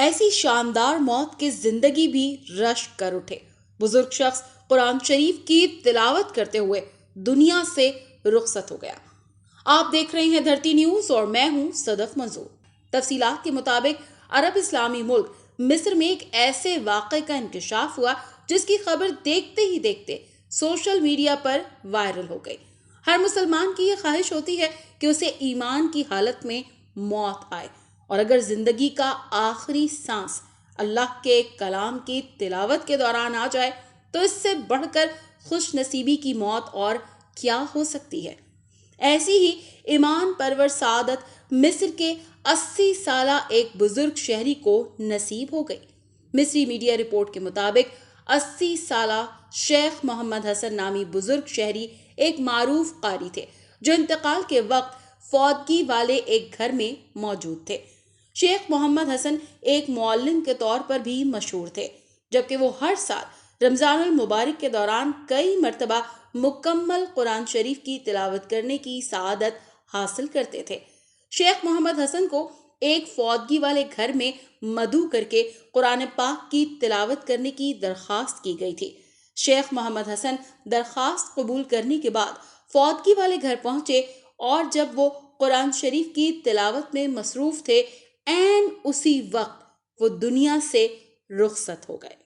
ایسی شاندار موت کہ زندگی بھی رشک کر اٹھے۔ بزرگ شخص قرآن شریف کی تلاوت کرتے ہوئے دنیا سے رخصت ہو گیا۔ آپ دیکھ رہے ہیں دھرتی نیوز اور میں ہوں صدف منظور۔ تفصیلات کے مطابق عرب اسلامی ملک مصر میں ایک ایسے واقعے کا انکشاف ہوا جس کی خبر دیکھتے ہی دیکھتے سوشل میڈیا پر وائرل ہو گئی۔ ہر مسلمان کی یہ خواہش ہوتی ہے کہ اسے ایمان کی حالت میں موت آئے، اور اگر زندگی کا آخری سانس اللہ کے کلام کی تلاوت کے دوران آ جائے تو اس سے بڑھ کر خوش نصیبی کی موت اور کیا ہو سکتی ہے۔ ایسی ہی ایمان پرور سعادت مصر کے 80 سالہ ایک بزرگ شہری کو نصیب ہو گئی۔ مصری میڈیا رپورٹ کے مطابق 80 سالہ شیخ محمد حسن نامی بزرگ شہری ایک معروف قاری تھے جو انتقال کے وقت فوتگی والے ایک گھر میں موجود تھے۔ شیخ محمد حسن ایک معلم کے طور پر بھی مشہور تھے، جبکہ وہ ہر سال رمضان المبارک کے دوران کئی مرتبہ مکمل قرآن شریف کی تلاوت کرنے کی سعادت حاصل کرتے تھے۔ شیخ محمد حسن کو ایک فوتگی والے گھر میں مدعو کر کے قرآن پاک کی تلاوت کرنے کی درخواست کی گئی تھی۔ شیخ محمد حسن درخواست قبول کرنے کے بعد فوتگی والے گھر پہنچے، اور جب وہ قرآن شریف کی تلاوت میں مصروف تھے، عین اسی وقت وہ دنیا سے رخصت ہو گئے۔